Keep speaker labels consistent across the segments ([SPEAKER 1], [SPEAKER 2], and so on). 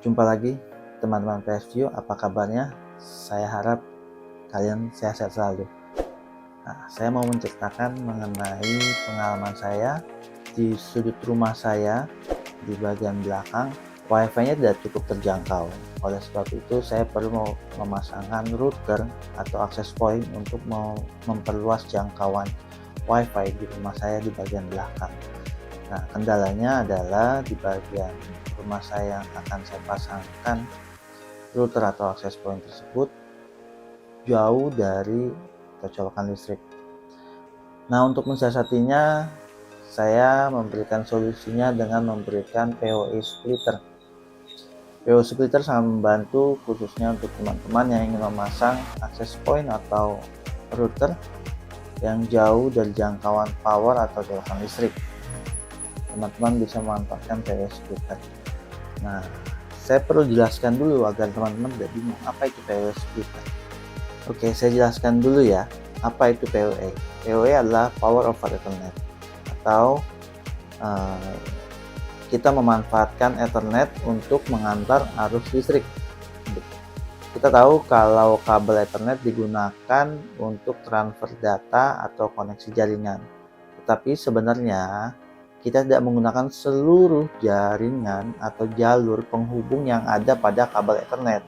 [SPEAKER 1] Jumpa lagi teman-teman PSView, apa kabarnya? Saya harap kalian sehat-sehat selalu. Nah, saya mau menceritakan mengenai pengalaman saya di sudut rumah saya di bagian belakang. Wifi-nya tidak cukup terjangkau. Oleh sebab itu, saya perlu memasangkan router atau access point untuk memperluas jangkauan Wi-Fi di rumah saya di bagian belakang. Nah, kendalanya adalah di bagian rumah saya yang akan saya pasangkan router atau access point tersebut jauh dari colokan listrik. Nah, untuk mensiasatinya, saya memberikan solusinya dengan memberikan PoE splitter. PoE splitter sangat membantu khususnya untuk teman-teman yang ingin memasang access point atau router yang jauh dari jangkauan power atau colokan listrik. Teman-teman bisa memanfaatkan PoE splitter. Nah, saya perlu jelaskan dulu agar teman-teman tidak bingung apa itu PoE splitter. Oke, saya jelaskan dulu ya, apa itu PoE. PoE adalah Power over Ethernet, atau kita memanfaatkan Ethernet untuk mengantar arus listrik. Kita tahu kalau kabel Ethernet digunakan untuk transfer data atau koneksi jaringan, tetapi sebenarnya kita tidak menggunakan seluruh jaringan atau jalur penghubung yang ada pada kabel Ethernet.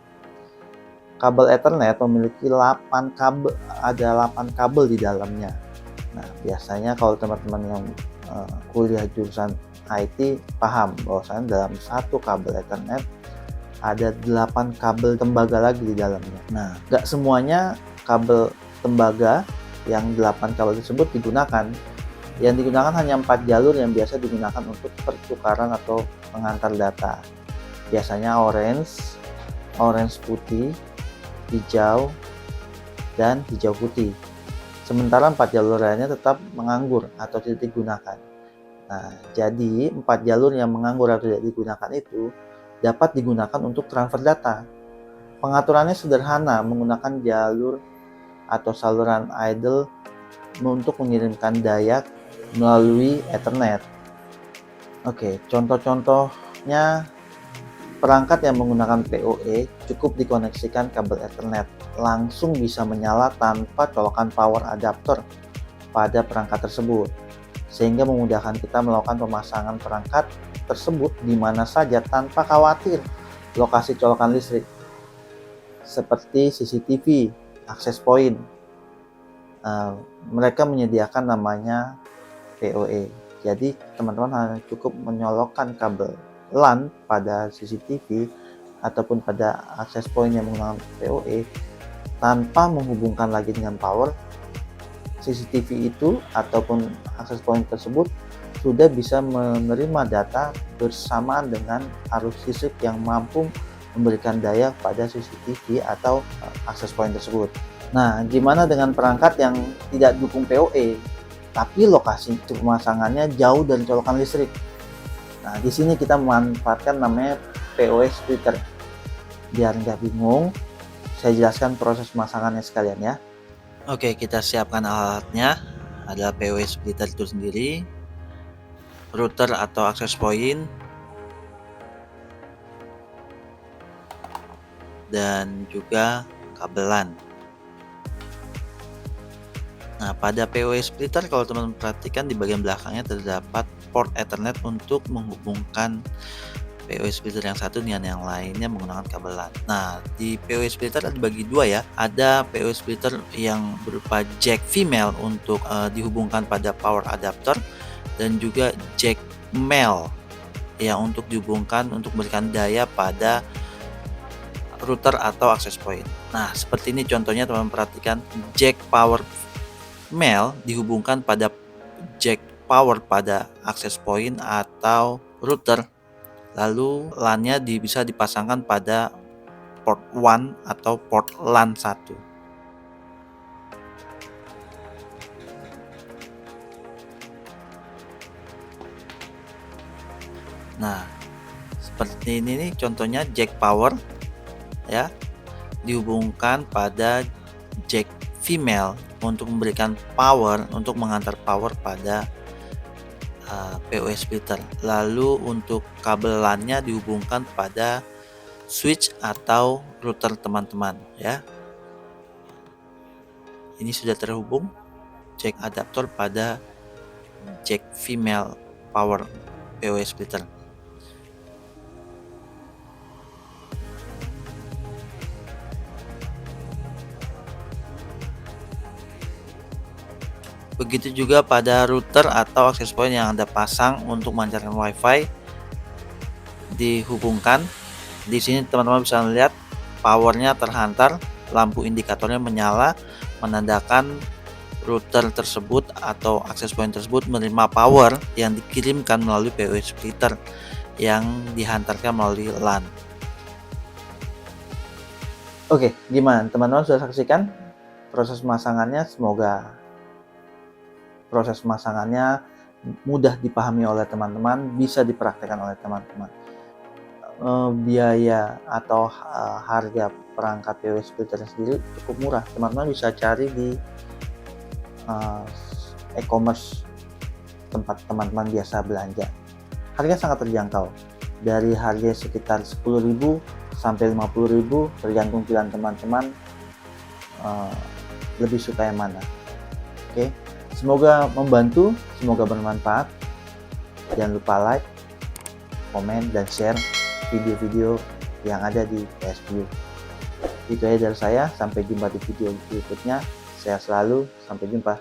[SPEAKER 1] Kabel Ethernet memiliki 8 kabel, ada 8 kabel di dalamnya. Nah, biasanya kalau teman-teman yang kuliah jurusan IT paham bahwasanya dalam satu kabel Ethernet ada 8 kabel tembaga lagi di dalamnya. Nah, nggak semuanya kabel tembaga yang 8 kabel tersebut digunakan. Yang digunakan hanya 4 jalur yang biasa digunakan untuk pertukaran atau mengantar data. Biasanya orange putih, hijau, dan hijau putih. Sementara 4 jalur lainnya tetap menganggur atau tidak digunakan. Nah, jadi 4 jalur yang menganggur atau tidak digunakan itu dapat digunakan untuk transfer data. Pengaturannya sederhana, menggunakan jalur atau saluran idle untuk mengirimkan daya melalui Ethernet. Oke, contoh-contohnya perangkat yang menggunakan PoE cukup dikoneksikan kabel Ethernet, langsung bisa menyala tanpa colokan power adapter pada perangkat tersebut, sehingga memudahkan kita melakukan pemasangan perangkat tersebut di mana saja tanpa khawatir lokasi colokan listrik, seperti CCTV, access point. Mereka menyediakan namanya PoE. Jadi teman-teman hanya cukup menyolokkan kabel LAN pada CCTV ataupun pada access point yang menggunakan PoE tanpa menghubungkan lagi dengan power. CCTV itu ataupun access point tersebut sudah bisa menerima data bersamaan dengan arus listrik yang mampu memberikan daya pada CCTV atau access point tersebut. Nah, gimana dengan perangkat yang tidak dukung PoE tapi lokasi pemasangannya jauh dari colokan listrik? Nah, di sini kita memanfaatkan namanya PoE splitter. Biar nggak bingung, saya jelaskan proses pemasangannya sekalian ya. Oke, kita siapkan alatnya. Adalah PoE splitter itu sendiri, router atau access point, dan juga kabel LAN. Nah, pada PoE splitter kalau teman-teman perhatikan di bagian belakangnya terdapat port Ethernet untuk menghubungkan PoE splitter yang satu dengan yang lainnya menggunakan kabel LAN. Nah, di PoE splitter ada dibagi dua ya. Ada PoE splitter yang berupa jack female untuk dihubungkan pada power adapter, dan juga jack male yang untuk dihubungkan untuk memberikan daya pada router atau access point. Nah, seperti ini contohnya, teman-teman perhatikan, jack power male dihubungkan pada jack power pada access point atau router, lalu LAN-nya bisa dipasangkan pada port 1 atau port LAN 1. Nah, seperti ini nih contohnya, jack power ya dihubungkan pada jack female untuk memberikan power, untuk mengantar power pada PoE splitter. Lalu untuk kabel LAN-nya dihubungkan pada switch atau router teman-teman ya. Ini sudah terhubung jack adaptor pada jack female power PoE splitter. Begitu juga pada router atau access point yang Anda pasang untuk memancarkan WiFi, dihubungkan. Di sini teman-teman bisa melihat powernya terhantar, lampu indikatornya menyala, menandakan router tersebut atau access point tersebut menerima power yang dikirimkan melalui PoE splitter yang dihantarkan melalui LAN. Oke, gimana teman-teman, sudah saksikan proses pemasangannya? Semoga proses pemasangannya mudah dipahami oleh teman-teman, bisa dipraktekkan oleh teman-teman. Biaya atau harga perangkat PoE splitter sendiri cukup murah. Teman-teman bisa cari di e-commerce tempat teman-teman biasa belanja. Harga sangat terjangkau, dari harga sekitar 10.000 sampai 50.000, tergantung pilihan teman-teman lebih suka yang mana. Oke, semoga membantu, semoga bermanfaat. Jangan lupa like, komen, dan share video-video yang ada di PSView. Itu aja dari saya, sampai jumpa di video berikutnya. Sehat selalu, sampai jumpa.